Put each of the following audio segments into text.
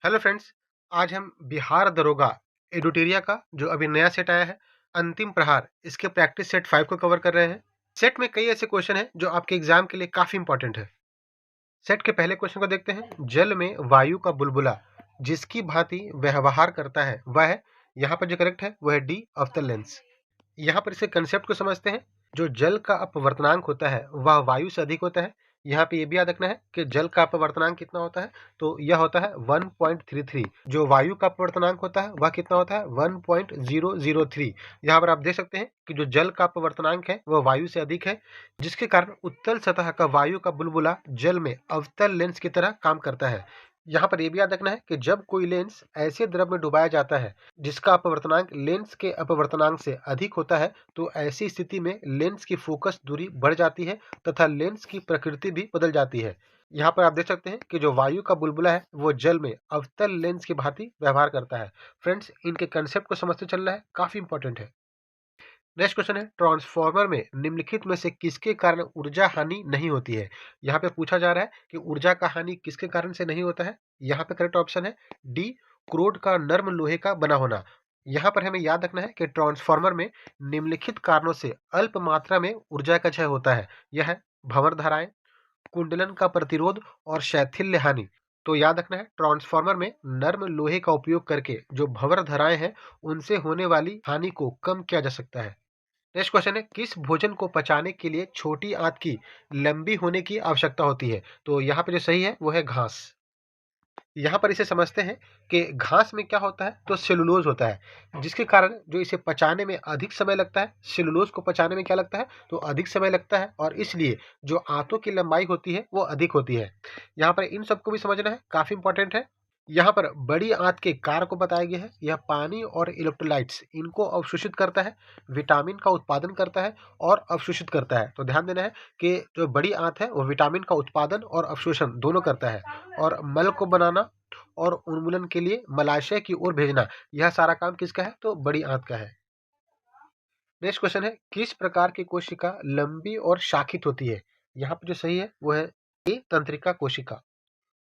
Hello friends. आज हम बिहार दरोगा एडुटेरिया का जो अभी नया सेट आया है, अंतिम प्रहार, इसके प्रैक्टिस सेट 5 को कवर कर रहे हैं। सेट में कई ऐसे क्वेश्चन हैं जो आपके एग्जाम के लिए काफी इंपॉर्टेंट है। सेट के पहले क्वेश्चन को देखते हैं। जल में वायु का बुलबुला जिसकी भांति व्यवहार करता है वह है, यहाँ पर जो करेक्ट है वह है डी ऑफ द लेंस। यहाँ पर इसके कंसेप्ट को समझते हैं। जो जल का अपवर्तनांक होता है वह वायु से अधिक होता है। यहाँ पे ये भी याद रखना है कि जल का अपवर्तनांक कितना होता है, तो यह होता है 1.33। जो वायु का अपवर्तनांक होता है वह कितना होता है 1.003। यहाँ पर आप देख सकते हैं कि जो जल का अपवर्तनांक है वह वायु से अधिक है, जिसके कारण उत्तल सतह का वायु का बुलबुला जल में अवतल लेंस की तरह काम करता है। यहाँ पर यह भी याद रखना है कि जब कोई लेंस ऐसे द्रव में डुबाया जाता है जिसका अपवर्तनांक लेंस के अपवर्तनांक से अधिक होता है, तो ऐसी स्थिति में लेंस की फोकस दूरी बढ़ जाती है तथा लेंस की प्रकृति भी बदल जाती है। यहाँ पर आप देख सकते हैं कि जो वायु का बुलबुला है वो जल में अवतल लेंस की भांति व्यवहार करता है। फ्रेंड्स, इनके कंसेप्ट को समझते चलना है, काफी इंपॉर्टेंट है। नेक्स्ट क्वेश्चन है, ट्रांसफार्मर में निम्नलिखित में से किसके कारण ऊर्जा हानि नहीं होती है। यहाँ पे पूछा जा रहा है कि ऊर्जा का हानि किसके कारण से नहीं होता है। यहाँ पे करेक्ट ऑप्शन है डी, क्रोड का नर्म लोहे का बना होना। यहाँ पर हमें याद रखना है कि ट्रांसफार्मर में निम्नलिखित कारणों से अल्प मात्रा में ऊर्जा का क्षय होता है। यह है भंवर धाराएं, कुंडलन का प्रतिरोध और शैथिल्य हानि। तो याद रखना है, ट्रांसफार्मर में नर्म लोहे का उपयोग करके जो भंवर धाराएं हैं उनसे होने वाली हानि को कम किया जा सकता है। नेक्स्ट क्वेश्चन है, किस भोजन को पचाने के लिए छोटी आंत की लंबी होने की आवश्यकता होती है। तो यहाँ पे जो सही है वो है घास। यहाँ पर इसे समझते हैं कि घास में क्या होता है, तो सेलुलोज होता है, जिसके कारण जो इसे पचाने में अधिक समय लगता है। सेलुलोज को पचाने में क्या लगता है, तो अधिक समय लगता है, और इसलिए जो आंतों की लंबाई होती है वो अधिक होती है। यहाँ पर इन सबको भी समझना है, काफी इंपॉर्टेंट है। यहाँ पर बड़ी आंत के कार्य को बताया गया है। यह पानी और इलेक्ट्रोलाइट्स इनको अवशोषित करता है, विटामिन का उत्पादन करता है और अवशोषित करता है। तो ध्यान देना है कि जो बड़ी आंत है वो विटामिन का उत्पादन और अवशोषण दोनों करता है, और मल को बनाना और उन्मूलन के लिए मलाशय की ओर भेजना, यह सारा काम किसका है, तो बड़ी आंत का है। नेक्स्ट क्वेश्चन है, किस प्रकार की कोशिका लंबी और शाखित होती है। यहाँ पर जो सही है वो है ए, तंत्रिका कोशिका।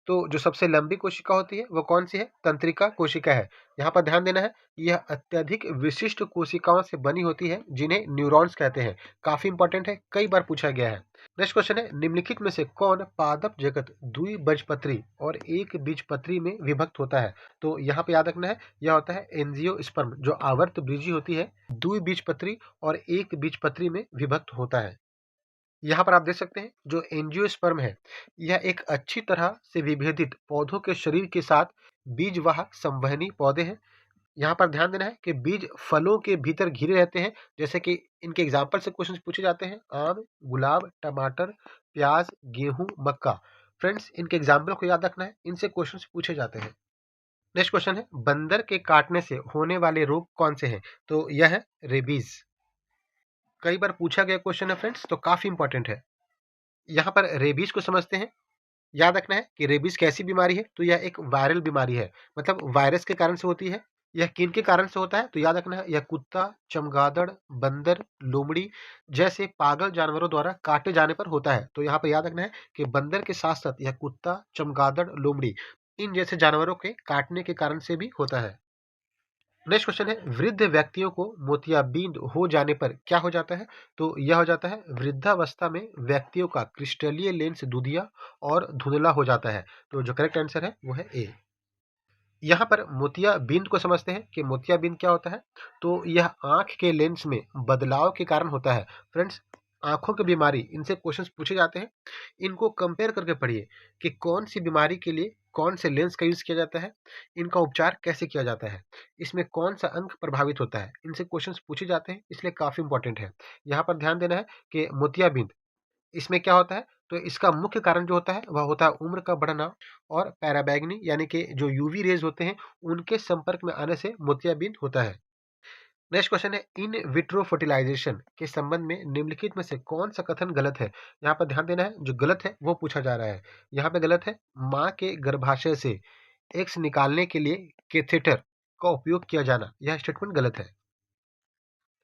तो जो सबसे लंबी कोशिका होती है वो कौन सी है, तंत्रिका कोशिका है। यहाँ पर ध्यान देना है, यह अत्यधिक विशिष्ट कोशिकाओं से बनी होती है जिन्हें न्यूरॉन्स कहते हैं। काफी इंपॉर्टेंट है, कई बार पूछा गया है। नेक्स्ट क्वेश्चन है, निम्नलिखित में से कौन पादप जगत द्विबीजपत्री और एक बीजपत्री में विभक्त होता है। तो यहाँ पे याद रखना है, यह होता है एंजियोस्पर्म, जो आवर्त बीजी होती है, द्विबीजपत्री और एक बीजपत्री में विभक्त होता है। यहाँ पर आप देख सकते हैं जो एंजियोस्पर्म है, यह एक अच्छी तरह से विभेदित पौधों के शरीर के साथ बीजवाहक संवहनी पौधे हैं। यहाँ पर ध्यान देना है कि बीज फलों के भीतर घिरे रहते हैं, जैसे कि इनके एग्जाम्पल से क्वेश्चन पूछे जाते हैं, आम, गुलाब, टमाटर, प्याज, गेहूं, मक्का। फ्रेंड्स, इनके एग्जाम्पल को याद रखना है, इनसे क्वेश्चन पूछे जाते हैं। नेक्स्ट क्वेश्चन है, बंदर के काटने से होने वाले रोग कौन से हैं। तो यह है रेबीज। कई बार पूछा गया क्वेश्चन है फ्रेंड्स, तो काफी इंपॉर्टेंट है। यहाँ पर रेबीज को समझते हैं। याद रखना है कि रेबीज कैसी बीमारी है, तो यह एक वायरल बीमारी है, मतलब वायरस के कारण से होती है। यह किन के कारण से होता है, तो याद रखना है, यह कुत्ता, चमगादड़, बंदर, लोमड़ी जैसे पागल जानवरों द्वारा काटे जाने पर होता है। तो यहाँ पर याद रखना है कि बंदर के साथ साथ यह कुत्ता, चमगादड़, लोमड़ी इन जैसे जानवरों के काटने के कारण से भी होता है। नेक्स्ट क्वेश्चन है, वृद्ध व्यक्तियों को मोतियाबिंद हो जाने पर क्या हो जाता है। तो यह हो जाता है, वृद्धावस्था में व्यक्तियों का क्रिस्टलीय लेंस दुधिया और धुंधला हो जाता है। तो जो करेक्ट आंसर है वो है ए। यहाँ पर मोतियाबिंद को समझते हैं कि मोतियाबिंद क्या होता है, तो यह आंख के लेंस में बदलाव के कारण होता है। फ्रेंड्स, आंखों की बीमारी, इनसे क्वेश्चंस पूछे जाते हैं। इनको कंपेयर करके पढ़िए कि कौन सी बीमारी के लिए कौन से लेंस का यूज किया जाता है, इनका उपचार कैसे किया जाता है, इसमें कौन सा अंग प्रभावित होता है, इनसे क्वेश्चंस पूछे जाते हैं, इसलिए काफी इंपॉर्टेंट है। यहाँ पर ध्यान देना है कि मोतियाबिंद, इसमें क्या होता है, तो इसका मुख्य कारण जो होता है वह होता है उम्र का बढ़ना और पैराबैग्नी यानी कि जो यूवी रेज होते हैं उनके संपर्क में आने से मोतियाबिंद होता है। नेक्स्ट क्वेश्चन है, इन विट्रो फर्टिलाइजेशन के संबंध में निम्नलिखित में से कौन सा कथन गलत है। यहाँ पर ध्यान देना है, जो गलत है वो पूछा जा रहा है। यहाँ पे गलत है, माँ के गर्भाशय से एक्स निकालने के लिए कैथेटर का उपयोग किया जाना, यह स्टेटमेंट गलत है।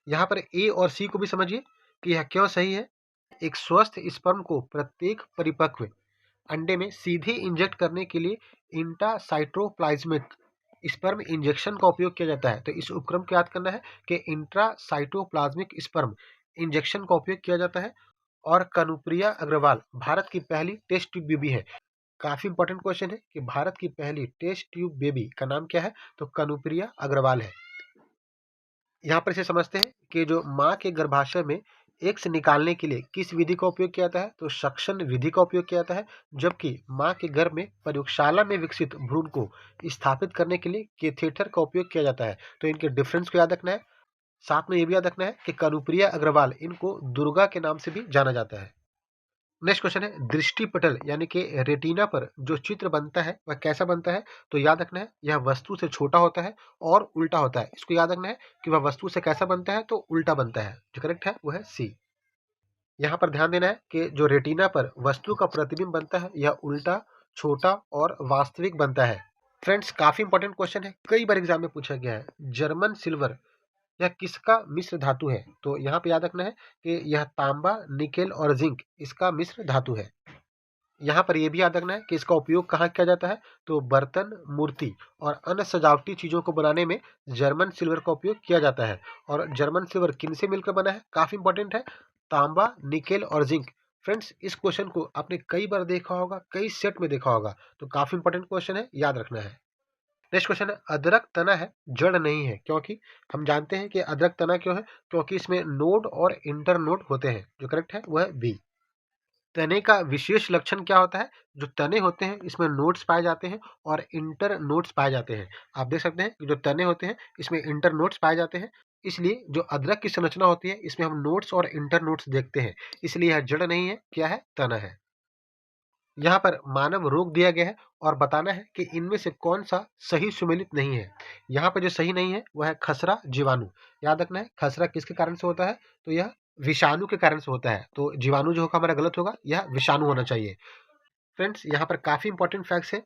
यहाँ पर ए और सी को भी समझिए कि यह क्यों सही है। एक स्वस्थ स्पर्म को प्रत्येक परिपक्व अंडे में सीधे इंजेक्ट करने के लिए इंट्रासाइटोप्लाज्मिक स्पर्म इंजेक्शन का उपयोग किया जाता है। तो इस उपक्रम को याद करना है कि इंट्रासाइटोप्लाज्मिक स्पर्म इंजेक्शन का उपयोग किया जाता है। और कनुप्रिया अग्रवाल भारत की पहली टेस्ट ट्यूब बेबी है। काफी इंपॉर्टेंट क्वेश्चन है कि भारत की पहली टेस्ट ट्यूब बेबी का नाम क्या है, तो कनुप्रिया अग्रवाल है। यहाँ पर इसे समझते हैं कि जो माँ के गर्भाशय में एग्स निकालने के लिए किस विधि का उपयोग किया जाता है, तो सक्शन विधि का उपयोग किया जाता है। जबकि माँ के गर्भ में प्रयोगशाला में विकसित भ्रूण को स्थापित करने के लिए कैथेटर का उपयोग किया जाता है। तो इनके डिफरेंस को याद रखना है। साथ में ये भी याद रखना है कि कनुप्रिया अग्रवाल इनको दुर्गा के नाम से भी जाना जाता है। नेक्स्ट क्वेश्चन है, दृष्टि पटल यानी कि रेटिना पर जो चित्र बनता है वह कैसा बनता है, तो याद रखना है यह वस्तु से छोटा होता है और उल्टा होता है। इसको याद रखना है कि वह वस्तु से कैसा बनता है, तो उल्टा बनता है। जो करेक्ट है वो है सी। यहाँ पर ध्यान देना है कि जो रेटिना पर वस्तु का प्रतिबिंब बनता है यह उल्टा, छोटा और वास्तविक बनता है। फ्रेंड्स, काफी इंपॉर्टेंट क्वेश्चन है, कई बार एग्जाम में पूछा गया है। जर्मन सिल्वर यह किसका मिश्र धातु है, तो यहाँ पे याद रखना है कि यह तांबा, निकेल और जिंक इसका मिश्र धातु है। यहाँ पर यह भी याद रखना है कि इसका उपयोग कहाँ किया जाता है, तो बर्तन, मूर्ति और अन्य सजावटी चीजों को बनाने में जर्मन सिल्वर का उपयोग किया जाता है। और जर्मन सिल्वर किन से मिलकर बना है, काफी इंपॉर्टेंट है, तांबा, निकेल और जिंक। फ्रेंड्स, इस क्वेश्चन को आपने कई बार देखा होगा, कई सेट में देखा होगा, तो काफी इंपॉर्टेंट क्वेश्चन है, याद रखना है। नेक्स्ट क्वेश्चन है, अदरक तना है, जड़ नहीं है, क्योंकि हम जानते हैं कि अदरक तना क्यों है, क्योंकि इसमें नोड और इंटर नोड होते हैं। जो करेक्ट है वो है बी। तने का विशेष लक्षण क्या होता है, जो तने होते हैं इसमें नोड्स पाए जाते हैं और इंटर नोड्स पाए जाते हैं। आप देख सकते हैं कि जो तने होते हैं इसमें इंटर नोड्स पाए जाते हैं। इसलिए जो अदरक की संरचना होती है इसमें हम नोड्स और इंटर नोड्स देखते हैं। इसलिए यह जड़ नहीं है, क्या है, तना है। यहाँ पर मानव रोग दिया गया है और बताना है कि इनमें से कौन सा सही सुमेलित नहीं है। यहाँ पर जो सही नहीं है वह है खसरा जीवाणु। याद रखना है खसरा किसके कारण से होता है, तो यह विषाणु के कारण से होता है। तो जीवाणु जो होगा हमारा गलत होगा, यह विषाणु होना चाहिए। फ्रेंड्स, यहाँ पर काफी इंपॉर्टेंट फैक्ट्स है।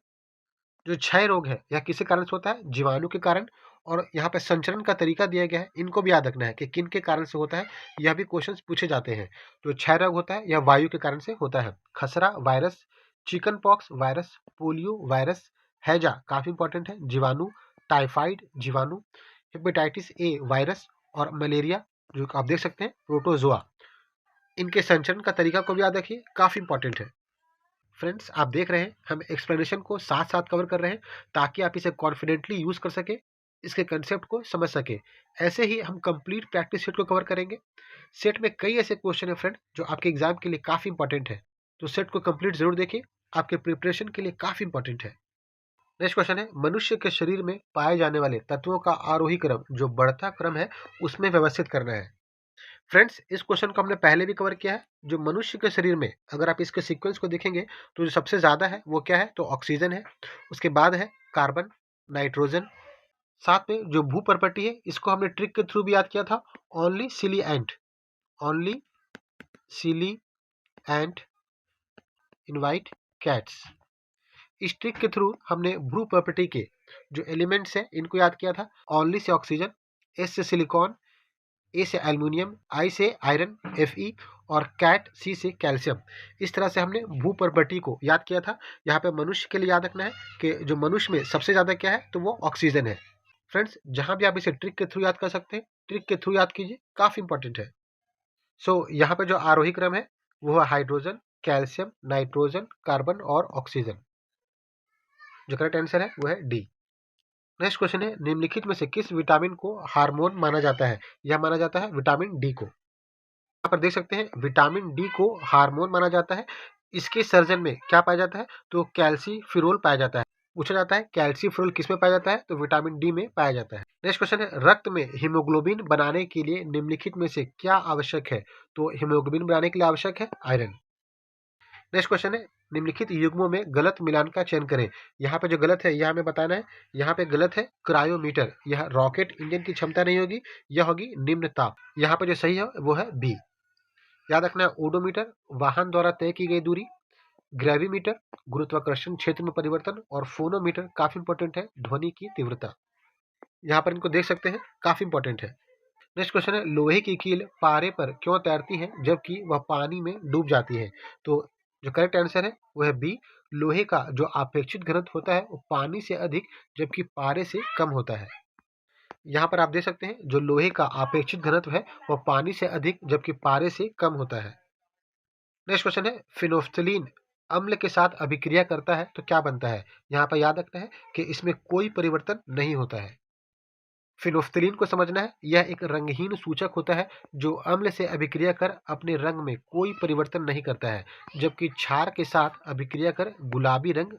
जो क्षय रोग है यह किसके कारण से होता है, जीवाणु के कारण। और यहाँ पे संचरण का तरीका दिया गया है, इनको भी याद रखना है कि किन के कारण से होता है, यह भी क्वेश्चन पूछे जाते हैं। जो क्षय रोग होता है यह वायु के कारण से होता है। खसरा virus, chicken pox virus, polio virus, हैजा काफी इंपॉर्टेंट है, जीवाणु, टाइफाइड जीवाणु, हेपेटाइटिस ए वायरस और मलेरिया जो आप देख सकते हैं प्रोटोजोआ। इनके संचरण का तरीका को भी याद रखिए, काफी इंपॉर्टेंट है। फ्रेंड्स, आप देख रहे हैं हम एक्सप्लेनेशन को साथ साथ कवर कर रहे हैं ताकि आप इसे कॉन्फिडेंटली यूज कर सके, इसके कंसेप्ट को समझ सके। ऐसे ही हम कंप्लीट प्रैक्टिस सेट को कवर करेंगे। सेट में कई ऐसे क्वेश्चन है फ्रेंड जो आपके एग्जाम के लिए काफी इंपॉर्टेंट है, तो सेट को कंप्लीट जरूर देखिए, आपके प्रिपरेशन के लिए काफी इंपॉर्टेंट है। नेक्स्ट क्वेश्चन है, मनुष्य के शरीर में पाए जाने वाले तत्वों का आरोही क्रम जो बढ़ता क्रम है उसमें व्यवस्थित करना है। फ्रेंड्स, इस क्वेश्चन को हमने पहले भी कवर किया है। जो मनुष्य के शरीर में अगर आप इसके सीक्वेंस को देखेंगे तो जो सबसे ज्यादा है वो क्या है, तो ऑक्सीजन है। उसके बाद है कार्बन, नाइट्रोजन। साथ में जो भू प्रॉपर्टी है इसको हमने ट्रिक के थ्रू भी याद किया था, ओनली सिली एंट, ओनली सिली एंट इनवाइट कैट्स। इस ट्रिक के थ्रू हमने भू प्रॉपर्टी के जो एलिमेंट्स है इनको याद किया था। ओनली से ऑक्सीजन, एस से सिलिकॉन, ए से एल्युमिनियम, आई से आयरन Fe और कैट सी से कैल्शियम। इस तरह से हमने भू प्रॉपर्टी को याद किया था। यहाँ पे मनुष्य के लिए याद रखना है कि जो मनुष्य में सबसे ज्यादा क्या है, तो वो ऑक्सीजन है। फ्रेंड्स, जहां भी आप इसे ट्रिक के थ्रू याद कर सकते हैं, ट्रिक के थ्रू याद कीजिए, काफी इंपॉर्टेंट है। यहाँ पे जो आरोही क्रम है वो है हाइड्रोजन, कैल्शियम, नाइट्रोजन, कार्बन और ऑक्सीजन। जो करेक्ट आंसर है वो है डी। नेक्स्ट क्वेश्चन है, निम्नलिखित में से किस विटामिन को हार्मोन माना जाता है, यह माना जाता है विटामिन डी को। यहाँ पर देख सकते हैं विटामिन डी को हार्मोन माना जाता है। इसके सर्जन में क्या पाया जाता है, तो कैल्सीफिरोल पाया जाता है। पूछा जाता है कैल्सीफिरोल किस में पाया जाता है, तो विटामिन डी में पाया जाता है। नेक्स्ट क्वेश्चन है, रक्त में हीमोग्लोबिन बनाने के लिए निम्नलिखित में से क्या आवश्यक है, तो हीमोग्लोबिन बनाने के लिए आवश्यक है आयरन। नेक्स्ट क्वेश्चन है, निम्नलिखित युग्मों में गलत मिलान का चयन करें। यहाँ पे जो गलत है यह हमें बताना है। यहाँ पे गलत है क्रायोमीटर, यह रॉकेट इंजन की क्षमता नहीं होगी, यह होगी निम्न ताप। यहाँ पे जो सही है वो है बी। याद रखना है ओडोमीटर वाहन द्वारा तय की गई दूरी, ग्रेविमीटर गुरुत्वाकर्षण क्षेत्र में परिवर्तन और फोनोमीटर काफी इंपॉर्टेंट है ध्वनि की तीव्रता। यहाँ पर इनको देख सकते हैं, काफी इंपॉर्टेंट है। नेक्स्ट क्वेश्चन है, लोहे की कील पारे पर क्यों तैरती है जबकि वह पानी में डूब जाती है, तो जो करेक्ट आंसर है वो है बी, लोहे का जो अपेक्षित घनत्व होता है वो पानी से अधिक जबकि पारे से कम होता है। यहाँ पर आप देख सकते हैं जो लोहे का अपेक्षित घनत्व है वो पानी से अधिक जबकि पारे से कम होता है। नेक्स्ट क्वेश्चन है, फिनोफ्थलीन अम्ल के साथ अभिक्रिया करता है तो क्या बनता है? यहाँ पर याद रखना है कि इसमें कोई परिवर्तन नहीं होता है। फिनोफ्थलीन को समझना है, यह एक रंगहीन सूचक होता है जो अम्ल से अभिक्रिया कर अपने रंग में कोई परिवर्तन नहीं करता है, जबकि क्षार के साथ अभिक्रिया कर गुलाबी रंग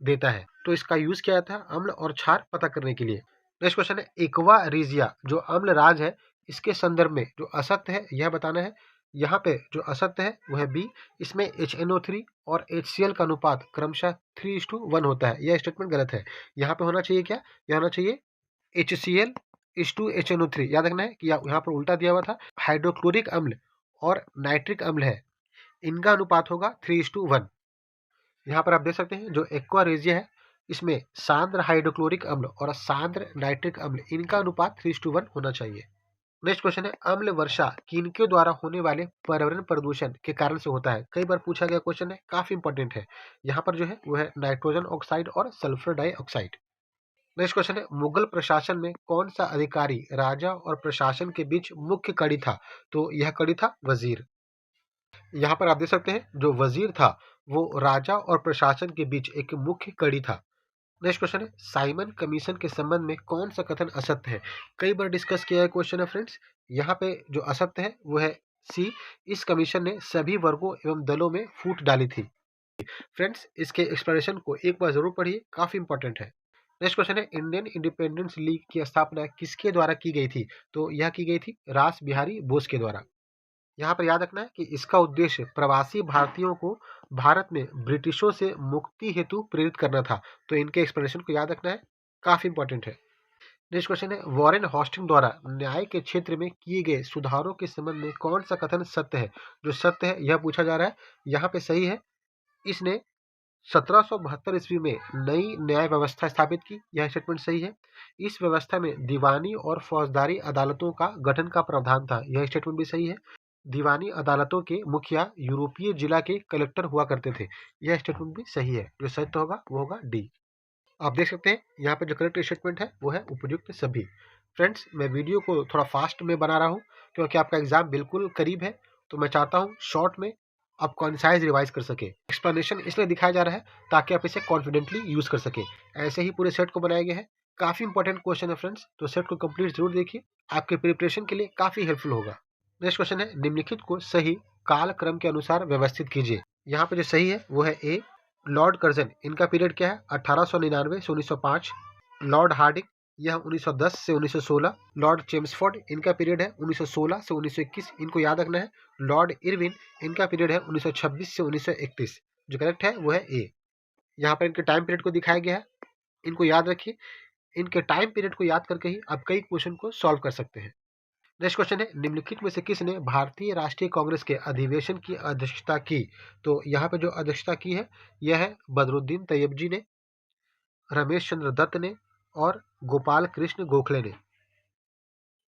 देता है। तो इसका यूज किया जाता है अम्ल और क्षार पता करने के लिए। नेक्स्ट क्वेश्चन है, एक्वा रीजिया जो अम्ल राज है इसके संदर्भ में जो असत्य है यह बताना है। यहाँ पे जो असत्य है वह है बी, इसमें HNO3 और HCl का अनुपात क्रमशः 3:1 होता है। यह स्टेटमेंट गलत है। यहाँ पे होना चाहिए क्या? यह होना चाहिए HCl:HNO3। याद रखना है कि यहाँ पर उल्टा दिया हुआ था। हाइड्रोक्लोरिक अम्ल और नाइट्रिक अम्ल है, इनका अनुपात होगा 3:1। यहाँ पर आप देख सकते हैं जो एक्वा रेजिया है इसमें सांद्र हाइड्रोक्लोरिक अम्ल और सांद्र नाइट्रिक अम्ल इनका अनुपात 3:1 होना चाहिए। नेक्स्ट क्वेश्चन है, अम्ल वर्षा किनके द्वारा होने वाले पर्यावरण प्रदूषण के कारण से होता है? कई बार पूछा गया क्वेश्चन है, काफी इंपॉर्टेंट है। यहाँ पर जो है वो है नाइट्रोजन ऑक्साइड और सल्फर डाइऑक्साइड। नेक्स्ट क्वेश्चन है, मुगल प्रशासन में कौन सा अधिकारी राजा और प्रशासन के बीच मुख्य कड़ी था? तो यह कड़ी था वजीर। यहाँ पर आप देख सकते हैं जो वजीर था वो राजा और प्रशासन के बीच एक मुख्य कड़ी था। नेक्स्ट क्वेश्चन है, साइमन कमीशन के संबंध में कौन सा कथन असत्य है? कई बार डिस्कस किया है क्वेश्चन है फ्रेंड्स। यहाँ पे जो असत्य है वो है सी, इस कमीशन ने सभी वर्गों एवं दलों में फूट डाली थी। फ्रेंड्स इसके एक्सप्लेनेशन को एक बार जरूर पढ़िए, काफी इंपॉर्टेंट है। नेक्स्ट क्वेश्चन है, इंडियन इंडिपेंडेंस लीग की स्थापना किसके द्वारा की गई थी? तो यह की गई थी रास बिहारी बोस के द्वारा। यहाँ पर याद रखना है कि इसका उद्देश्य प्रवासी भारतीयों को भारत में ब्रिटिशों से मुक्ति हेतु प्रेरित करना था। तो इनके एक्सप्लेनेशन को याद रखना है, काफी इंपॉर्टेंट है। नेक्स्ट क्वेश्चन है, वॉरेन हॉस्टिंग द्वारा न्याय के क्षेत्र में किए गए सुधारों के संबंध में कौन सा कथन सत्य है? जो सत्य है यह पूछा जा रहा है। यहाँ पे सही है, इसने 1772 ईस्वी में नई न्याय व्यवस्था स्थापित की। यह स्टेटमेंट सही है। इस व्यवस्था में दीवानी और फौजदारी अदालतों का गठन का प्रावधान था। यह स्टेटमेंट भी सही है। दीवानी अदालतों के मुखिया यूरोपीय जिला के कलेक्टर हुआ करते थे। यह स्टेटमेंट भी सही है। जो सत्य होगा वो होगा डी। आप देख सकते हैं यहाँ पे जो करेक्ट स्टेटमेंट है वो है उपयुक्त सभी। फ्रेंड्स मैं वीडियो को थोड़ा फास्ट में बना रहा हूँ क्योंकि आपका एग्जाम बिल्कुल करीब है, तो मैं चाहता हूँ शॉर्ट में आप कॉन्साइज रिवाइज कर सके। एक्सप्लेनेशन इसलिए दिखाया जा रहा है ताकि आप इसे कॉन्फिडेंटली यूज कर सके। ऐसे ही पूरे सेट को बनाया गया है। काफी इंपॉर्टेंट क्वेश्चन है फ्रेंड्स, तो सेट को कंप्लीट जरूर देखिए, आपके प्रिपरेशन के लिए काफी हेल्पफुल होगा। नेक्स्ट क्वेश्चन है, निम्नलिखित को सही काल क्रम के अनुसार व्यवस्थित कीजिए। यहाँ पे जो सही है वो है ए, लॉर्ड कर्जन, इनका पीरियड क्या है? 1899 से 1905। लॉर्ड हार्डिंग, यह 1910 से 1916। लॉर्ड चेम्सफोर्ड, इनका पीरियड है 1916 से 1921। इनको याद रखना है। लॉर्ड इरविन, इनका पीरियड है 1926 से 1931। जो करेक्ट है वो है ए। यहाँ पर इनके टाइम पीरियड को दिखाया गया है, इनको याद रखिए। इनके टाइम पीरियड को याद करके ही आप कई क्वेश्चन को सॉल्व कर सकते हैं। नेक्स्ट क्वेश्चन है, निम्नलिखित में से किसने भारतीय राष्ट्रीय कांग्रेस के अधिवेशन की अध्यक्षता की? तो यहाँ पे जो अध्यक्षता की है यह है बदरुद्दीन तैयब ने, रमेश चंद्र दत्त ने और गोपाल कृष्ण गोखले ने।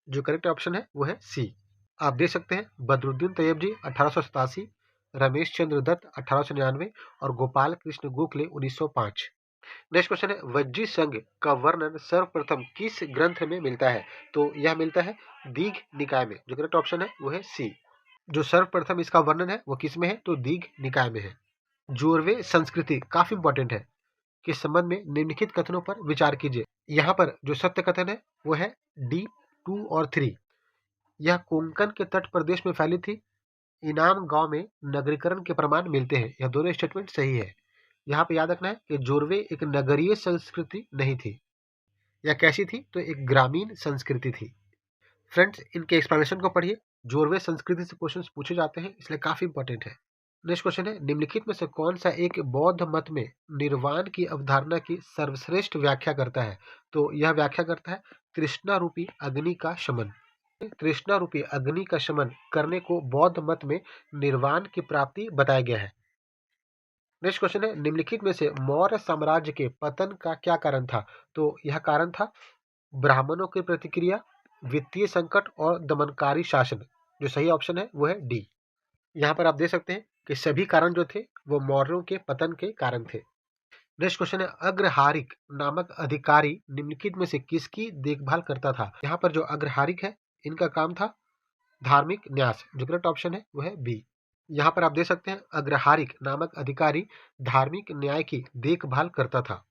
जो करेक्ट ऑप्शन है वो है सी। आप देख सकते हैं बदरुद्दीन तैयब 1887, रमेश चंद्र दत्त 1899 और गोपाल कृष्ण गोखले 1905। नेक्स्ट क्वेश्चन है, वज्जी संघ का वर्णन सर्वप्रथम किस ग्रंथ में मिलता है? तो यह मिलता है दीघ निकाय में। जो करेक्ट ऑप्शन है वो है सी। जो सर्वप्रथम इसका वर्णन है वो किस में है? तो दीघ निकाय में है। जोरवे संस्कृति काफी इंपॉर्टेंट है, के संबंध में निम्नलिखित कथनों पर विचार कीजिए। यहाँ पर जो सत्य कथन है वो है डी, 2 और 3। यह कोंकण के तट प्रदेश में फैली थी। इनाम गांव में नगरीकरण के प्रमाण मिलते हैं। यह दोनों स्टेटमेंट सही है। यहाँ पे याद रखना है कि जोरवे एक नगरीय संस्कृति नहीं थी। यह कैसी थी? तो एक ग्रामीण संस्कृति थी। फ्रेंड्स इनके एक्सप्लेनेशन को पढ़िए। जोरवे संस्कृति से क्वेश्चंस पूछे जाते हैं, इसलिए काफी इंपॉर्टेंट है। नेक्स्ट क्वेश्चन है, निम्नलिखित में से कौन सा एक बौद्ध मत में निर्वाण की अवधारणा की सर्वश्रेष्ठ व्याख्या करता है? तो यह व्याख्या करता है तृष्णा रूपी अग्नि का शमन। तृष्णा रूपी अग्नि का शमन करने को बौद्ध मत में निर्वाण की प्राप्ति बताया गया है। नेक्स्ट क्वेश्चन है, निम्नलिखित में से मौर्य साम्राज्य के पतन का क्या कारण था? तो यह कारण था ब्राह्मणों की प्रतिक्रिया, वित्तीय संकट और दमनकारी शासन। जो सही ऑप्शन है वो है डी। यहाँ पर आप देख सकते हैं कि सभी कारण जो थे वो मौर्यों के पतन के कारण थे। नेक्स्ट क्वेश्चन है, अग्रहारिक नामक अधिकारी निम्नलिखित में से किसकी देखभाल करता था? यहाँ पर जो अग्रहारिक है इनका काम था धार्मिक न्यास। जो करेक्ट ऑप्शन है वो है बी। यहाँ पर आप देख सकते हैं अग्रहारिक नामक अधिकारी धार्मिक न्याय की देखभाल करता था।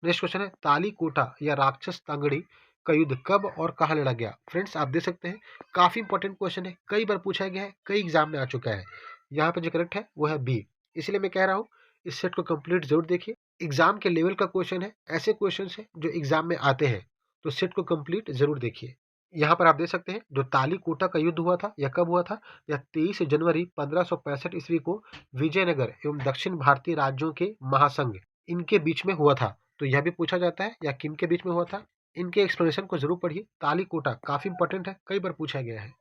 नेक्स्ट क्वेश्चन है, तालीकोटा या राक्षस तांगड़ी का युद्ध कब और कहाँ लड़ा गया? फ्रेंड्स आप देख सकते हैं काफी इंपॉर्टेंट क्वेश्चन है, कई बार पूछा गया है, कई एग्जाम में आ चुका है। यहाँ पर जो करेक्ट है वो है बी। इसलिए मैं कह रहा हूँ इस सेट को कंप्लीट जरूर देखिए, एग्जाम के लेवल का क्वेश्चन है, ऐसे क्वेश्चन है जो एग्जाम में आते हैं, तो सेट को कंप्लीट जरूर देखिए। यहाँ पर आप देख सकते हैं जो तालीकोटा का युद्ध हुआ था यह कब हुआ था? यह 23 जनवरी 1565 ईस्वी को विजयनगर एवं दक्षिण भारतीय राज्यों के महासंघ इनके बीच में हुआ था। तो यह भी पूछा जाता है या किन के बीच में हुआ था, इनके एक्सप्लेनेशन को जरूर पढ़िए। तालीकोटा काफी इंपॉर्टेंट है, कई बार पूछा गया है।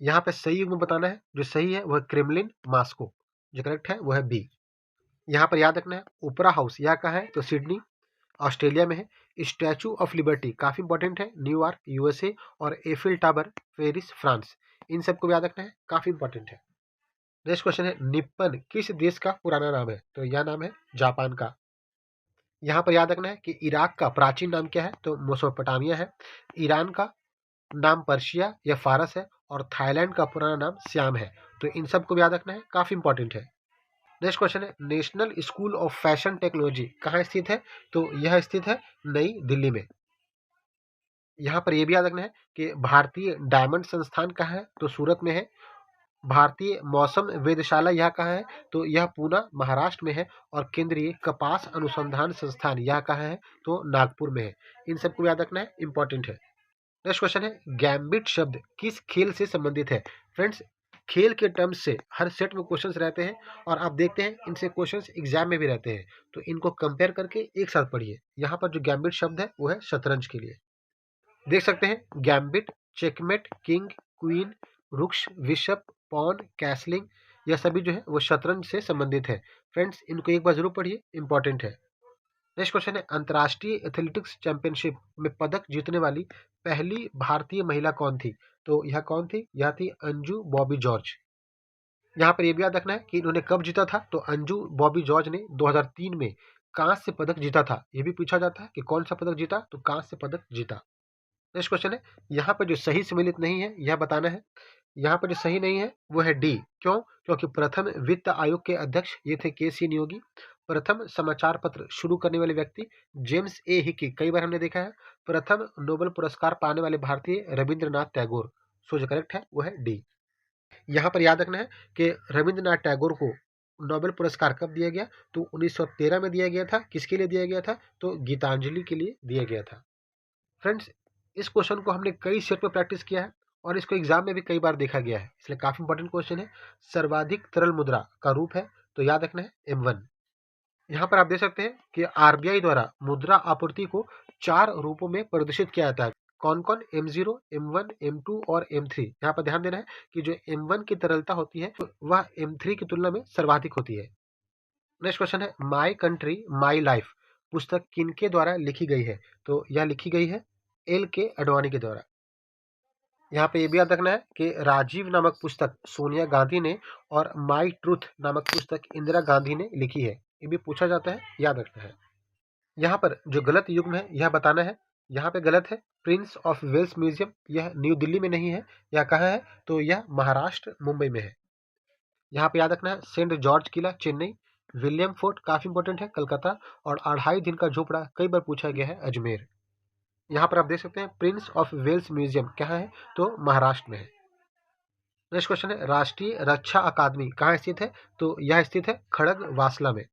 यहाँ पे सही युग में बताना है, जो सही है वह क्रेमलिन मॉस्को। जो करेक्ट है वह है बी। यहाँ पर याद रखना है ओपेरा हाउस यह कहाँ है? तो सिडनी ऑस्ट्रेलिया में है। स्टैचू ऑफ लिबर्टी काफी इंपॉर्टेंट है, न्यूयॉर्क यूएसए। और एफिल टावर पेरिस फ्रांस। इन सबको याद रखना है, काफी इंपॉर्टेंट है। नेक्स्ट क्वेश्चन है, निप्पन किस देश का पुराना नाम है? तो यह नाम है जापान का। यहाँ पर याद रखना है कि इराक का प्राचीन नाम क्या है? तो मेसोपोटामिया है। ईरान का नाम पर्शिया या फारस है। और थाईलैंड का पुराना नाम सियाम है। तो इन सबको याद रखना है, काफी इंपॉर्टेंट है। नेक्स्ट क्वेश्चन है, national school of fashion technology कहाँ स्थित है? तो यह स्थित है नई दिल्ली में। यहाँ पर यह भी याद रखना है कि भारतीय डायमंड संस्थान कहाँ है? तो सूरत में है। भारतीय मौसम वेधशाला यह कहाँ है? तो यह पूना महाराष्ट्र में है। और केंद्रीय कपास अनुसंधान संस्थान यह कहाँ है? तो नागपुर में है। इन सबको याद रखना है, इंपॉर्टेंट है। नेक्स्ट क्वेश्चन है, गैम्बिट शब्द किस खेल से संबंधित है? फ्रेंड्स खेल के टर्म्स से हर सेट में क्वेश्चंस रहते हैं और आप देखते हैं इनसे क्वेश्चंस एग्जाम में भी रहते हैं, तो इनको कंपेयर करके एक साथ पढ़िए। यहाँ पर जो गैम्बिट शब्द है वो है शतरंज के लिए। देख सकते हैं gambit, checkmate, king, queen, rooks, bishop, pawn, castling, यह सभी जो है वो शतरंज से संबंधित है। फ्रेंड्स इनको एक बार जरूर पढ़िए, इंपॉर्टेंट है। नेक्स्ट क्वेश्चन है, अंतर्राष्ट्रीय एथलेटिक्स चैंपियनशिप में पदक जीतने वाली पहली भारतीय महिला कौन थी? तो यह कौन थी? यह थी अंजू बॉबी जॉर्ज। यहाँ पर यह भी याद रखना है कि इन्होंने कब जीता था। तो अंजू बॉबी जॉर्ज ने 2003 में कांस्य पदक जीता था। यह भी पूछा जाता है कि कौन सा पदक जीता? तो कांस्य पदक जीता। नेक्स्ट क्वेश्चन है, यहाँ पर जो सही सम्मिलित नहीं है यह बताना है। यहाँ पर जो सही नहीं है वो है डी। क्यों? क्योंकि प्रथम वित्त आयोग के अध्यक्ष ये थे के.सी. नियोगी। प्रथम समाचार पत्र शुरू करने वाले व्यक्ति जेम्स ए हिकी, कई बार हमने देखा है। प्रथम नोबेल पुरस्कार पाने वाले भारतीय रविंद्रनाथ टैगोर। सो जो करेक्ट है वो है डी। यहाँ पर याद रखना है कि रविंद्रनाथ टैगोर को नोबेल पुरस्कार कब दिया गया? तो 1913 में दिया गया था। किसके लिए दिया गया था? तो गीतांजलि के लिए दिया गया था। फ्रेंड्स इस क्वेश्चन को हमने कई सेट में प्रैक्टिस किया है और इसको एग्जाम में भी कई बार देखा गया है, इसलिए काफी इंपॉर्टेंट क्वेश्चन है। सर्वाधिक तरल मुद्रा का रूप है, तो याद रखना है M1। यहाँ पर आप देख सकते हैं कि आरबीआई द्वारा मुद्रा आपूर्ति को 4 रूपों में प्रदर्शित किया जाता है। कौन कौन? M0, M1, M2 और M3। यहाँ पर ध्यान देना है कि जो M1 की तरलता होती है वह M3 की तुलना में सर्वाधिक होती है। नेक्स्ट क्वेश्चन है, माई कंट्री माई लाइफ पुस्तक किनके द्वारा लिखी गई है? तो यह लिखी गई है एल के अडवाणी के द्वारा। यहाँ पे ये भी याद रखना है कि राजीव नामक पुस्तक सोनिया गांधी ने और माई ट्रूथ नामक पुस्तक इंदिरा गांधी ने लिखी है। ये भी पूछा जाता है, याद रखना है। यहाँ पर जो गलत युग्म है यह बताना है। यहाँ पे गलत है, प्रिंस ऑफ वेल्स म्यूजियम यह न्यू दिल्ली में नहीं है। यह कहाँ है? तो यह महाराष्ट्र मुंबई में है। यहाँ पे याद रखना है सेंट जॉर्ज किला चेन्नई, विलियम फोर्ट काफी इंपॉर्टेंट है कलकत्ता। और 2.5 दिन का झोपड़ा कई बार पूछा गया है अजमेर। यहाँ पर आप देख सकते हैं प्रिंस ऑफ वेल्स म्यूजियम कहाँ है? तो महाराष्ट्र में है। नेक्स्ट क्वेश्चन है, राष्ट्रीय रक्षा अकादमी कहाँ स्थित है? तो यह स्थित है खड़ग वासला में।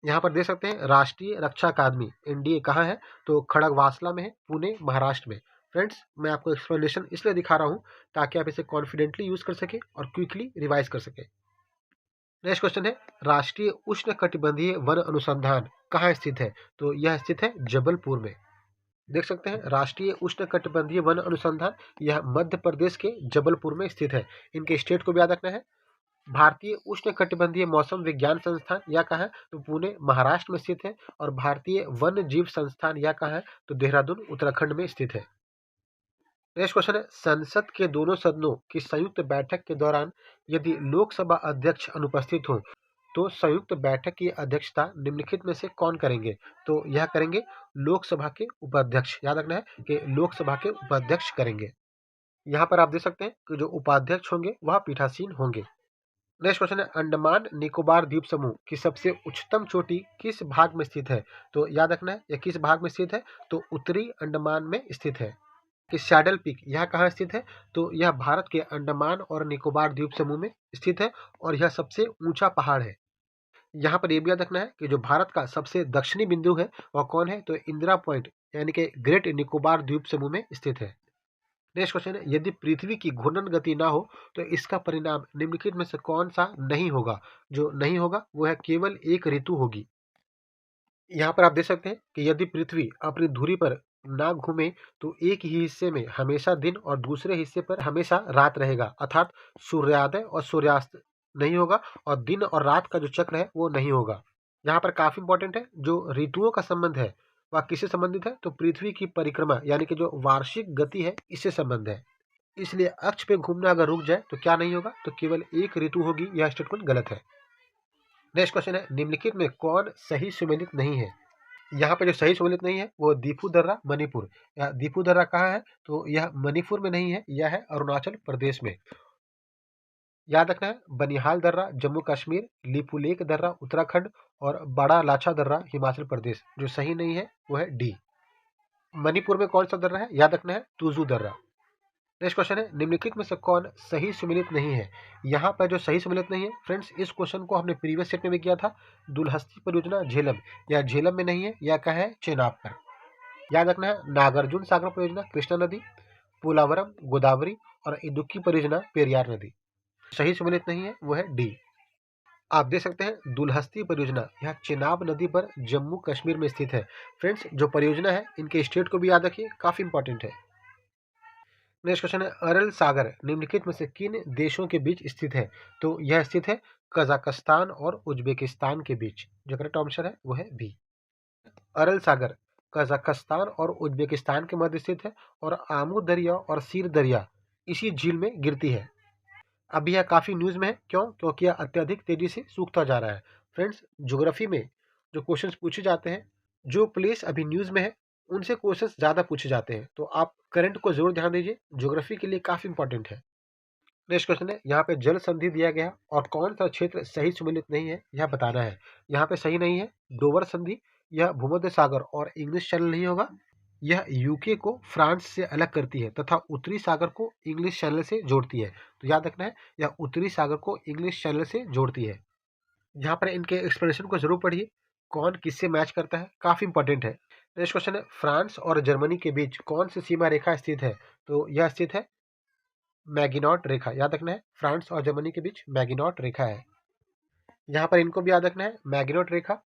यहाँ पर देख सकते हैं राष्ट्रीय रक्षा अकादमी एनडीए कहाँ है? तो खड़ग वासला में है, पुणे महाराष्ट्र में। फ्रेंड्स मैं आपको एक्सप्लेनेशन इसलिए दिखा रहा हूँ ताकि आप इसे कॉन्फिडेंटली यूज कर सके और क्विकली रिवाइज कर सके। नेक्स्ट क्वेश्चन है, राष्ट्रीय उष्ण कटिबंधीय वन अनुसंधान कहाँ स्थित है? तो यह स्थित है जबलपुर में। देख सकते हैं राष्ट्रीय उष्णकटिबंधीय वन अनुसंधान यह मध्य प्रदेश के जबलपुर में स्थित है। इनके स्टेट को भी याद रखना है। भारतीय उष्णकटिबंधीय मौसम विज्ञान संस्थान यह कहाँ है? तो पुणे महाराष्ट्र में स्थित है। और भारतीय वन जीव संस्थान यह कहाँ है? तो देहरादून उत्तराखंड में स्थित है। नेक्स्ट क्वेश्चन है, संसद के दोनों सदनों की संयुक्त बैठक के दौरान यदि लोकसभा अध्यक्ष अनुपस्थित हो तो संयुक्त बैठक की अध्यक्षता निम्नलिखित में से कौन करेंगे? तो यह करेंगे लोकसभा के उपाध्यक्ष। याद रखना है कि लोकसभा के उपाध्यक्ष करेंगे। यहाँ पर आप देख सकते हैं कि जो उपाध्यक्ष होंगे वह पीठासीन होंगे। नेक्स्ट क्वेश्चन है, अंडमान निकोबार द्वीप समूह की सबसे उच्चतम चोटी किस भाग में स्थित है? तो याद रखना है यह किस भाग में स्थित है, तो उत्तरी अंडमान में स्थित है। कि सैडल पीक यह कहाँ स्थित है? तो यह भारत के अंडमान और निकोबार द्वीप समूह में स्थित है और यह सबसे ऊंचा पहाड़ है। यहाँ पर यह भी याद रखना है कि जो भारत का सबसे दक्षिणी बिंदु है वह कौन है? तो इंदिरा पॉइंट यानी कि ग्रेट निकोबार द्वीप समूह में स्थित है। नेक्स्ट क्वेश्चन है, यदि पृथ्वी की घूर्णन गति ना हो तो इसका परिणाम निम्नलिखित में से कौन सा नहीं होगा? जो नहीं होगा वो है केवल एक ऋतु होगी। यहाँ पर आप देख सकते हैं कि यदि पृथ्वी अपनी धुरी पर ना घूमे तो एक ही हिस्से में हमेशा दिन और दूसरे हिस्से पर हमेशा रात रहेगा, अर्थात सूर्योदय और सूर्यास्त नहीं होगा और दिन और रात का जो चक्र है वो नहीं होगा। यहाँ पर काफी इंपॉर्टेंट है, जो ऋतुओं का संबंध है वह किससे संबंधित है? तो पृथ्वी की परिक्रमा यानी कि जो वार्षिक गति है इससे संबंध है। इसलिए अक्ष पे घूमना अगर रुक जाए तो क्या नहीं होगा? तो केवल एक ऋतु होगी। यह स्टेटमेंट गलत है। नेक्स्ट क्वेश्चन है, निम्नलिखित में कौन सही सुमेलित नहीं है? यहाँ पे जो सही सुमेलित नहीं है वो दीपू दर्रा मणिपुर। दीपू दर्रा कहाँ है? तो यह मणिपुर में नहीं है, यह है अरुणाचल प्रदेश में। याद रखना है, बनिहाल दर्रा जम्मू कश्मीर, लिपुलेख दर्रा उत्तराखंड और बड़ा लाछा दर्रा हिमाचल प्रदेश। जो सही नहीं है वो है डी। मणिपुर में कौन सा दर्रा है? याद रखना है तुजू दर्रा। नेक्स्ट क्वेश्चन है, निम्नलिखित में से कौन सही सुमेलित नहीं है? यहाँ पर जो सही सुमेलित नहीं है फ्रेंड्स, इस क्वेश्चन को हमने प्रीवियस सेट में भी किया था। दुलहस्ती परियोजना झेलम, या झेलम में नहीं है, या क्या है? चेनाब पर। याद रखना है, नागार्जुन सागर परियोजना कृष्णा नदी, पोलावरम गोदावरी और इदुक्की परियोजना पेरियार नदी। सही सुमेलित नहीं है वो है डी। आप देख सकते हैं दुलहस्ती परियोजना यह चेनाब नदी पर जम्मू कश्मीर में स्थित है। फ्रेंड्स, जो परियोजना है इनके स्टेट को भी याद रखिए, काफी इंपॉर्टेंट है। नेक्स्ट क्वेश्चन है, अरल सागर निम्नलिखित में से किन देशों के बीच स्थित है? तो यह स्थित है कजाकिस्तान और उज्बेकिस्तान के बीच। जो करेक्ट आंसर है वो है बी। अरल सागर कजाकिस्तान और उज्बेकिस्तान के मध्य स्थित है और आमू दरिया और सीर दरिया इसी झील में गिरती है। अभी यह काफी न्यूज में है, क्यों? क्योंकि यह अत्यधिक तेजी से सूखता जा रहा है। फ्रेंड्स, ज्योग्राफी में जो क्वेश्चंस पूछे जाते हैं, जो प्लेस अभी न्यूज में है उनसे क्वेश्चंस ज्यादा पूछे जाते हैं, तो आप करंट को जरूर ध्यान दीजिए, ज्योग्राफी के लिए काफी इंपॉर्टेंट है। नेक्स्ट क्वेश्चन है, यहाँ पे जल संधि दिया गया है और कौन सा क्षेत्र सही सुमेलित नहीं है यह बताना है। यहाँ पे सही नहीं है डोवर संधि, यह भूमध्य सागर और इंग्लिश चैनल नहीं होगा। यह यूके को फ्रांस से अलग करती है तथा उत्तरी सागर को इंग्लिश चैनल से जोड़ती है। तो याद रखना है, यह उत्तरी सागर को इंग्लिश चैनल से जोड़ती है। यहाँ पर इनके एक्सप्लेनेशन को जरूर पढ़िए, कौन किससे मैच करता है, काफी इंपॉर्टेंट है। नेक्स्ट क्वेश्चन है, फ्रांस और जर्मनी के बीच कौन सी सीमा रेखा स्थित है? तो यह स्थित है मैगिनॉट रेखा। याद रखना है, फ्रांस और जर्मनी के बीच मैगिनॉट रेखा है। यहाँ पर इनको भी याद रखना है, मैगिनॉट रेखा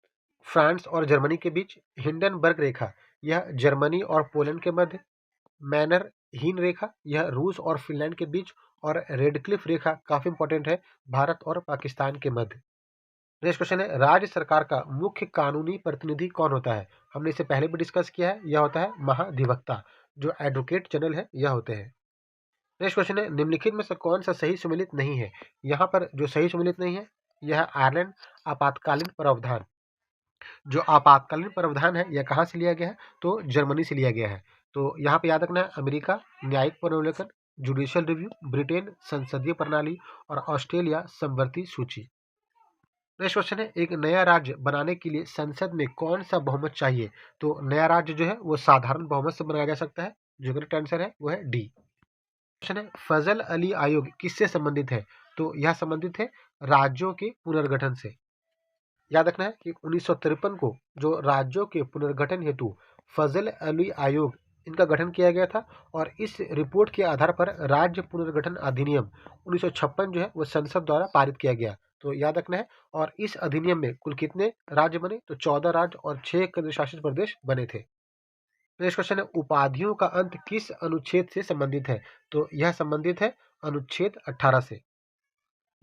फ्रांस और जर्मनी के बीच, हिंडनबर्ग रेखा यह जर्मनी और पोलैंड के मध्य, मैनर हीन रेखा यह रूस और फिनलैंड के बीच और रेडक्लिफ रेखा काफी इंपॉर्टेंट है भारत और पाकिस्तान के मध्य। नेक्स्ट क्वेश्चन है, राज्य सरकार का मुख्य कानूनी प्रतिनिधि कौन होता है? हमने इसे पहले भी डिस्कस किया है, यह होता है महाधिवक्ता। जो एडवोकेट जनरल है यह होते हैं। नेक्स्ट क्वेश्चन है, निम्नलिखित में से कौन सा सही सुमेलित नहीं है? यहाँ पर जो सही सुमेलित नहीं है यह आयरलैंड आपातकालीन प्रावधान। जो आपातकालीन प्रावधान है यह कहाँ से लिया गया है? तो जर्मनी से लिया गया है। तो यहाँ पे याद रखना है, अमेरिका न्यायिक पुनर्विलोकन, जुडिशियल रिव्यू, ब्रिटेन संसदीय प्रणाली और ऑस्ट्रेलिया समवर्ती सूची। नेक्स्ट क्वेश्चन है, एक नया राज्य बनाने के लिए संसद में कौन सा बहुमत चाहिए? तो नया राज्य जो है वो साधारण बहुमत से बनाया जा सकता है। जो करेक्ट आंसर है वो है डी। क्वेश्चन है, फजल अली आयोग किससे संबंधित है? तो यह संबंधित है राज्यों के पुनर्गठन से। याद रखना है कि 1953 को जो राज्यों के पुनर्गठन हेतु फजल अली आयोग इनका गठन किया गया था और इस रिपोर्ट के आधार पर राज्य पुनर्गठन अधिनियम 1956 जो है वो संसद द्वारा पारित किया गया। तो याद रखना है, और इस अधिनियम में कुल कितने राज्य बने? तो 14 राज्य और 6 केंद्र शासित प्रदेश बने थे। नेक्स्ट क्वेश्चन है, उपाधियों का अंत किस अनुच्छेद से संबंधित है? तो यह संबंधित है अनुच्छेद 18 से।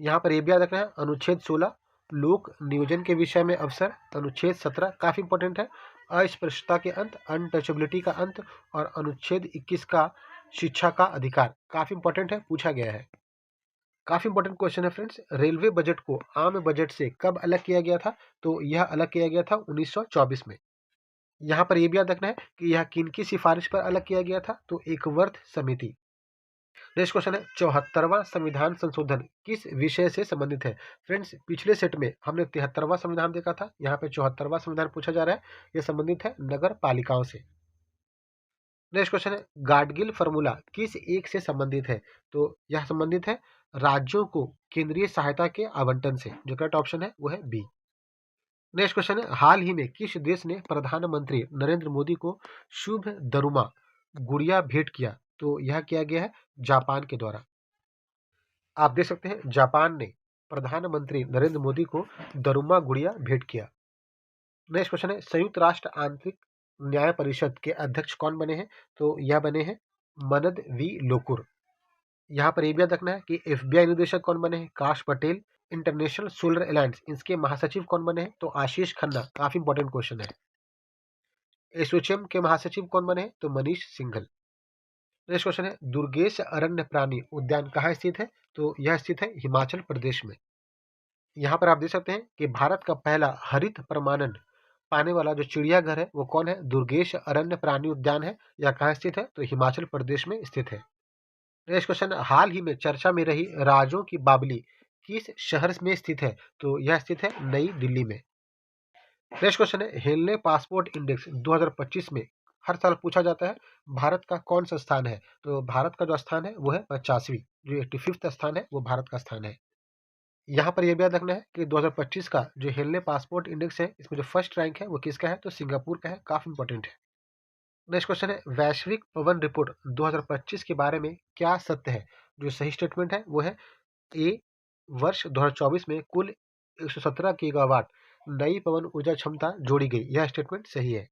यहाँ पर यह भी याद रखना है, अनुच्छेद 16 लोक नियोजन के विषय में अवसर, अनुच्छेद 17 काफी इंपॉर्टेंट है अस्पृश्यता के अंत, अनटचेबिलिटी का अंत, और अनुच्छेद 21 का शिक्षा का अधिकार, काफी इंपॉर्टेंट है, पूछा गया है। काफी इंपॉर्टेंट क्वेश्चन है फ्रेंड्स। रेलवे बजट को आम बजट से कब अलग किया गया था? तो यह अलग किया गया था 1924 में। यहाँ पर यह भी याद रखना है कि यह किनकी सिफारिश पर अलग किया गया था? तो एकवर्थ समिति। नेक्स्ट क्वेश्चन है 74वां संविधान संशोधन किस विषय से संबंधित है? फ्रेंड्स, पिछले सेट में हमने 73वां संविधान देखा था, यहाँ पे 74वां संविधान पूछा जा रहा है। यह संबंधित है नगर पालिकाओं से। नेक्स्ट क्वेश्चन है गाडगिल फॉर्मूला किस एक से संबंधित है? तो यह संबंधित है राज्यों को केंद्रीय सहायता के आवंटन से। जो करेक्ट ऑप्शन है वो है बी। नेक्स्ट क्वेश्चन है हाल ही में किस देश ने प्रधानमंत्री नरेंद्र मोदी को शुभ दरुमा गुड़िया भेंट किया? तो यह किया गया है जापान के द्वारा। आप देख सकते हैं जापान ने प्रधानमंत्री नरेंद्र मोदी को दरुमा गुड़िया भेंट किया। नेक्स्ट क्वेश्चन है संयुक्त राष्ट्र आंतरिक न्याय परिषद के अध्यक्ष कौन बने हैं? तो यह बने हैं मनद वी लोकुर। यहाँ पर यह भी याद रखना है कि एफबीआई निदेशक कौन बने हैं? काश पटेल। इंटरनेशनल सोलर अलायंस इसके महासचिव कौन बने हैं? तो आशीष खन्ना। काफी इंपॉर्टेंट क्वेश्चन है। एसोचैम के महासचिव कौन बने हैं? तो मनीष सिंघल। नेक्स्ट क्वेश्चन है दुर्गेश अरण्य प्राणी उद्यान कहाँ स्थित है? तो यह स्थित है हिमाचल प्रदेश में। यहाँ पर आप देख सकते हैं कि भारत का पहला हरित प्रमाणन पाने वाला जो चिड़ियाघर है वो कौन है? दुर्गेश अरण्य प्राणी उद्यान है। यह कहाँ स्थित है? तो हिमाचल प्रदेश में स्थित है। नेक्स्ट क्वेश्चन हाल ही में चर्चा में रही राजों की बावली किस शहर में स्थित है? तो यह स्थित है नई दिल्ली में। नेक्स्ट क्वेश्चन है हेनले पासपोर्ट इंडेक्स 2025 में हर साल पूछा जाता है भारत का कौन सा स्थान है? तो भारत का जो स्थान है वो है 50वीं। जो 85वां स्थान है वो भारत का स्थान है। यहाँ पर यह भी याद रखना है कि 2025 का जो हेनले पासपोर्ट इंडेक्स है इसमें जो फर्स्ट रैंक है वो किसका है? तो सिंगापुर का है। काफी इंपॉर्टेंट है। नेक्स्ट क्वेश्चन है वैश्विक पवन रिपोर्ट 2025 के बारे में क्या सत्य है? जो सही स्टेटमेंट है वो है ए, वर्ष 2024 में कुल 117 गीगावाट नई पवन ऊर्जा क्षमता जोड़ी गई। यह स्टेटमेंट सही है।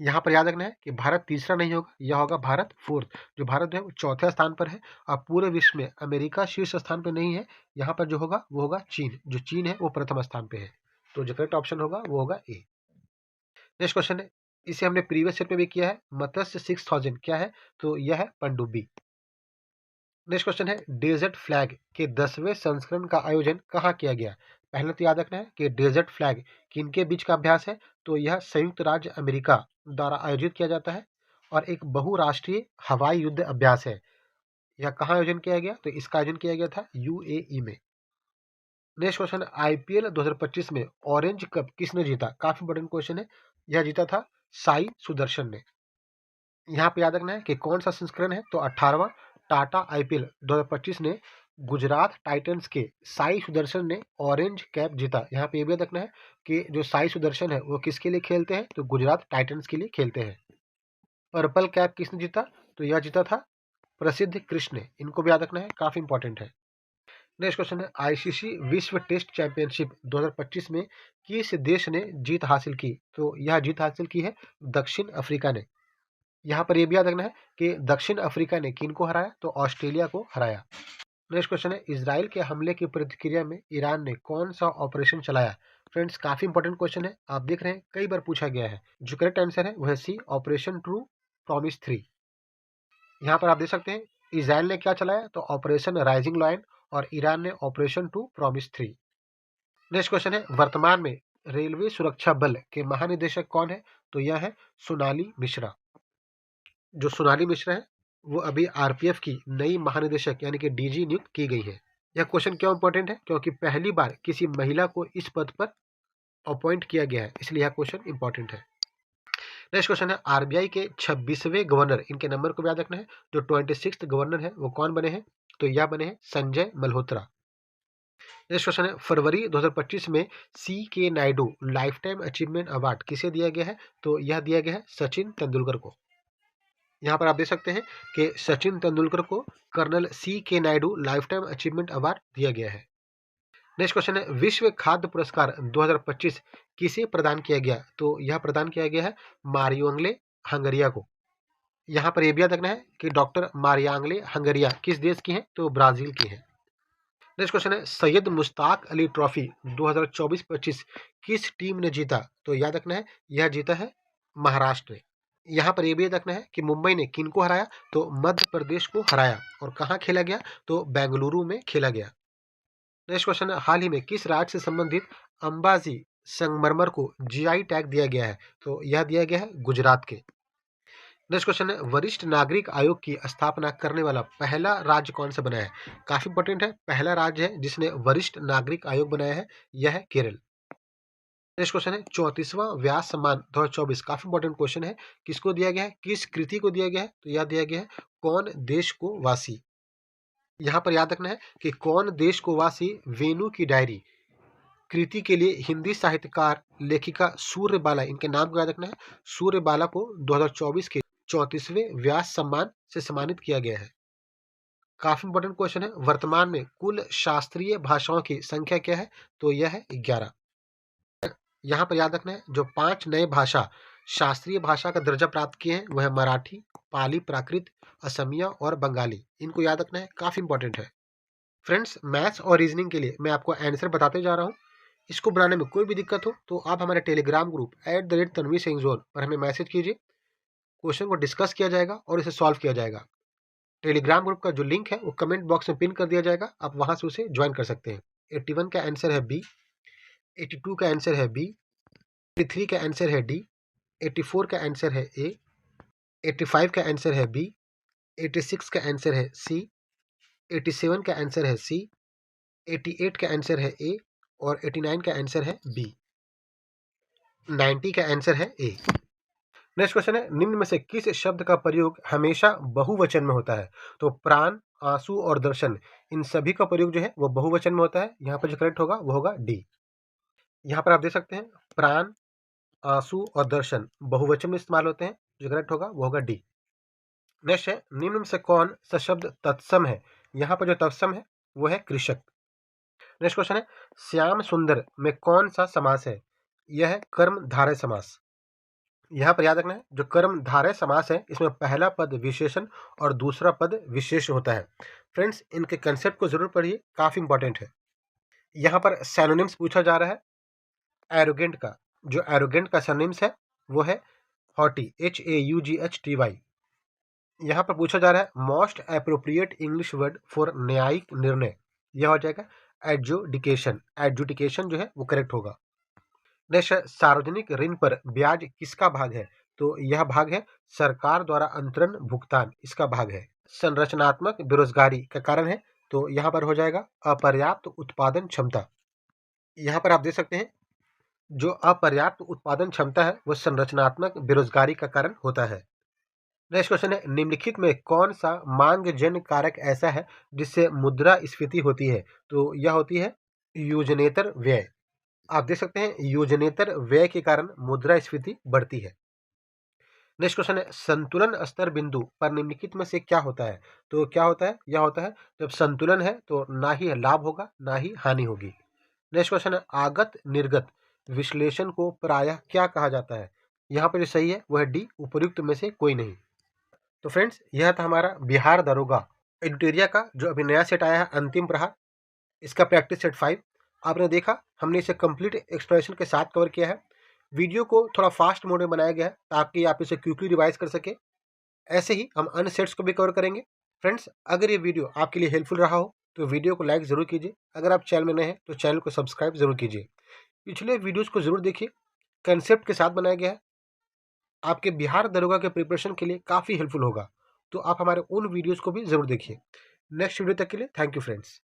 यहाँ पर याद रखना है कि भारत तीसरा नहीं होगा, यह होगा भारत फोर्थ। जो भारत है वो चौथे स्थान पर है और पूरे विश्व में अमेरिका शीर्ष स्थान पर नहीं है। यहाँ पर जो होगा वो होगा चीन। जो चीन है वो प्रथम स्थान पे है। तो जो करेक्ट ऑप्शन होगा वो होगा ए। नेक्स्ट क्वेश्चन है इसे हमने प्रीवियस सेट में भी किया है मत्स्य 6000 क्या है? तो यह है पनडुब्बी। नेक्स्ट क्वेश्चन है डेजर्ट फ्लैग के 10वें संस्करण का आयोजन कहाँ किया गया? पहले तो याद रखना है कि डेजर्ट फ्लैग किनके बीच का अभ्यास है? तो यह संयुक्त राज्य अमेरिका द्वारा आयोजित किया जाता है और एक बहुराष्ट्रीय हवाई युद्ध अभ्यास है। यह कहाँ आयोजन किया गया? तो इसका आयोजन किया गया था यूएई में। नेक्स्ट क्वेश्चन आईपीएल 2025 में ऑरेंज कप किसने जीता? काफी इंपॉर्टेंट क्वेश्चन है। यह जीता था साई सुदर्शन ने। यहाँ पे याद रखना है कि कौन सा संस्करण है? तो 18वां। टाटा आईपीएल 2025 ने गुजरात टाइटंस के साई सुदर्शन ने ऑरेंज कैप जीता। यहाँ पे ये भी याद रखना है कि जो साई सुदर्शन है वो किसके लिए खेलते हैं? तो गुजरात टाइटंस के लिए खेलते हैं। पर्पल कैप किसने जीता? तो यह जीता था प्रसिद्ध कृष्ण ने। इनको भी याद रखना है, काफी इंपॉर्टेंट है। नेक्स्ट क्वेश्चन है आईसीसी विश्व टेस्ट चैंपियनशिप 2025 में किस देश ने जीत हासिल की? तो यह जीत हासिल की है दक्षिण अफ्रीका ने। यहाँ पर यह भी याद रखना है कि दक्षिण अफ्रीका ने किन को हराया? तो ऑस्ट्रेलिया को हराया। नेक्स्ट क्वेश्चन है इजराइल के हमले की प्रतिक्रिया में ईरान ने कौन सा ऑपरेशन चलाया? फ्रेंड्स, काफी इंपॉर्टेंट क्वेश्चन है। आप देख रहे हैं कई बार पूछा गया है। जो करेक्ट आंसर है वह सी ऑपरेशन ट्रू प्रॉमिस 3। यहाँ पर आप देख सकते हैं इजराइल ने क्या चलाया? तो ऑपरेशन राइजिंग लायन और ईरान ने operation true promise 3। Next question है वर्तमान में रेलवे सुरक्षा बल के महानिदेशक कौन है? तो यह है सोनाली मिश्रा। जो सोनाली मिश्रा है वो अभी आरपीएफ की नई महानिदेशक यानी कि डीजी नियुक्त की गई है। यह क्वेश्चन क्यों इंपॉर्टेंट है? क्योंकि पहली बार किसी महिला को इस पद पर अपॉइंट किया गया है, इसलिए यह क्वेश्चन इंपॉर्टेंट है। नेक्स्ट क्वेश्चन है आरबीआई के 26वें गवर्नर, इनके नंबर को याद रखना है। जो 26th गवर्नर है वो कौन बने हैं? तो यह बने हैं संजय मल्होत्रा। नेक्स्ट क्वेश्चन है फरवरी 2025 में सी के Naidu life time achievement award किसे दिया गया है? तो यह दिया गया है सचिन तेंदुलकर को। यहाँ पर आप देख सकते हैं कि सचिन तेंदुलकर को कर्नल सी के Naidu life time achievement award दिया गया है। नेक्स्ट क्वेश्चन है विश्व खाद्य पुरस्कार 2025 किसे प्रदान किया गया? तो यह प्रदान किया गया है मारियोंगले हंगरिया को। यहाँ पर यह भी याद रखना है कि डॉक्टर मारियांगले हंगरिया किस देश की हैं? तो ब्राजील की हैं। नेक्स्ट क्वेश्चन है सैयद मुश्ताक अली ट्रॉफी 2024-25 किस टीम ने जीता? तो याद रखना है यह जीता है महाराष्ट्र ने। यहाँ पर ये भी याद रखना है कि मुंबई ने किनको हराया, तो मध्य प्रदेश को हराया। और कहाँ खेला गया, तो बेंगलुरु में खेला गया। नेक्स्ट क्वेश्चन है, हाल ही में किस राज्य से संबंधित अंबाजी संगमरमर को जीआई टैग दिया गया है, तो यह दिया गया है गुजरात के। नेक्स्ट क्वेश्चन है, वरिष्ठ नागरिक आयोग की स्थापना करने वाला पहला राज्य कौन सा बना है। काफी इंपॉर्टेंट है, पहला राज्य है जिसने वरिष्ठ नागरिक आयोग बनाया है, यह है केरल। नेक्स्ट क्वेश्चन है, 34वां व्यास सम्मान 2024 काफी इंपॉर्टेंट क्वेश्चन है, किसको दिया गया है, किस कृति को दिया गया है, तो यह दिया गया है कौन देश को वासी। यहाँ पर याद रखना है कि कौन देश को वासी वेणु की डायरी कृति के लिए हिंदी साहित्यकार लेखिका सूर्यबाला, इनके नाम को याद रखना है, सूर्यबाला को 2024 के 34वें व्यास सम्मान से सम्मानित किया गया है। काफी इंपॉर्टेंट क्वेश्चन है, वर्तमान में कुल शास्त्रीय भाषाओं की संख्या क्या है, तो यह है 11। यहाँ पर याद रखना है, जो 5 नए भाषा शास्त्रीय भाषा का दर्जा प्राप्त किए हैं वह है मराठी, पाली प्राकृत, असमिया और बंगाली। इनको याद रखना है, काफी इंपॉर्टेंट है। फ्रेंड्स, मैथ्स और रीजनिंग के लिए मैं आपको आंसर बताते जा रहा हूँ। इसको बनाने में कोई भी दिक्कत हो तो आप हमारे टेलीग्राम ग्रुप @तनवीर पर हमें मैसेज कीजिए। क्वेश्चन को डिस्कस किया जाएगा और इसे सॉल्व किया जाएगा। टेलीग्राम ग्रुप का जो लिंक है वो कमेंट बॉक्स में पिन कर दिया जाएगा, आप वहां से उसे ज्वाइन कर सकते हैं। 81 का आंसर है बी, 82 का आंसर है बी, 83 का आंसर है डी, 84 का आंसर है ए, 85 का आंसर है बी, 86 का आंसर है सी, 87 का आंसर है सी, 88 का आंसर है ए और 89 का आंसर है बी, 90 का आंसर है ए। नेक्स्ट क्वेश्चन है, निम्न में से किस शब्द का प्रयोग हमेशा बहुवचन में होता है, तो प्राण, आंसू और दर्शन, इन सभी का प्रयोग जो है वो बहुवचन में होता है। यहाँ पर जो करेक्ट होगा वो होगा डी। यहाँ पर आप देख सकते हैं प्राण, आंसू और दर्शन बहुवचन में इस्तेमाल होते हैं, जो करेक्ट होगा वो होगा डी। नेक्स्ट है, निम्न में से कौन सा शब्द तत्सम है। यहाँ पर जो तत्सम है वो है कृषक। नेक्स्ट क्वेश्चन है, श्याम सुंदर में कौन सा समास है, यह है कर्मधारय समास। यहाँ पर याद रखना है, जो कर्मधारय समास है इसमें पहला पद विशेषण और दूसरा पद विशेष होता है। फ्रेंड्स, इनके कंसेप्ट को जरूर पढ़िए, काफी इंपॉर्टेंट है। यहाँ पर सैनोनिम्स पूछा जा रहा है। एरोगेंट का जो एरोगेंट का सैनोनिम्स है वो है हॉटी, HAUGHTY। यहाँ पर पूछा जा रहा है most appropriate English word for न्यायिक निर्णय, यह हो जाएगा एडजुडिकेशन। एडजुडिकेशन जो है वो करेक्ट होगा। नेक्स्ट, सार्वजनिक ऋण पर ब्याज किसका भाग है, तो यह भाग है सरकार द्वारा अंतरण भुगतान, इसका भाग है। संरचनात्मक बेरोजगारी का कारण है, तो यहाँ पर हो जाएगा अपर्याप्त उत्पादन क्षमता। यहाँ पर आप देख सकते हैं जो अपर्याप्त उत्पादन क्षमता है वो संरचनात्मक बेरोजगारी का कारण होता है। नेक्स्ट क्वेश्चन है, निम्नलिखित में कौन सा मांगजन्य कारक ऐसा है जिससे मुद्रास्फीति होती है, तो यह होती है योजनेतर व्यय। आप देख सकते हैं योजनेतर व्यय के कारण मुद्रास्फीति बढ़ती है। नेक्स्ट क्वेश्चन है, संतुलन स्तर बिंदु पर निम्नलिखित में से क्या होता है, तो क्या होता है, यह होता है जब संतुलन है तो ना ही लाभ होगा ना ही हानि होगी। नेक्स्ट क्वेश्चन है, आगत निर्गत विश्लेषण को प्रायः क्या कहा जाता है। यहाँ पर जो सही है वह डी, उपर्युक्त में से कोई नहीं। तो फ्रेंड्स, यह था हमारा बिहार दरोगा एडिटोरिया का जो अभी नया सेट आया है अंतिम प्रहार, इसका प्रैक्टिस सेट 5। आपने देखा हमने इसे कंप्लीट एक्सप्लेनेशन के साथ कवर किया है। वीडियो को थोड़ा फास्ट मोड में बनाया गया है ताकि आप इसे क्विकली रिवाइज कर सके। ऐसे ही हम अन्य सेट्स को भी कवर करेंगे। फ्रेंड्स, अगर ये वीडियो आपके लिए हेल्पफुल रहा हो तो वीडियो को लाइक जरूर कीजिए। अगर आप चैनल में नए हैं तो चैनल को सब्सक्राइब जरूर कीजिए। पिछले वीडियोस को जरूर देखिए, कंसेप्ट के साथ बनाया गया है, आपके बिहार दरोगा के प्रिपरेशन के लिए काफ़ी हेल्पफुल होगा। तो आप हमारे उन वीडियोस को भी जरूर देखिए। नेक्स्ट वीडियो तक के लिए थैंक यू फ्रेंड्स।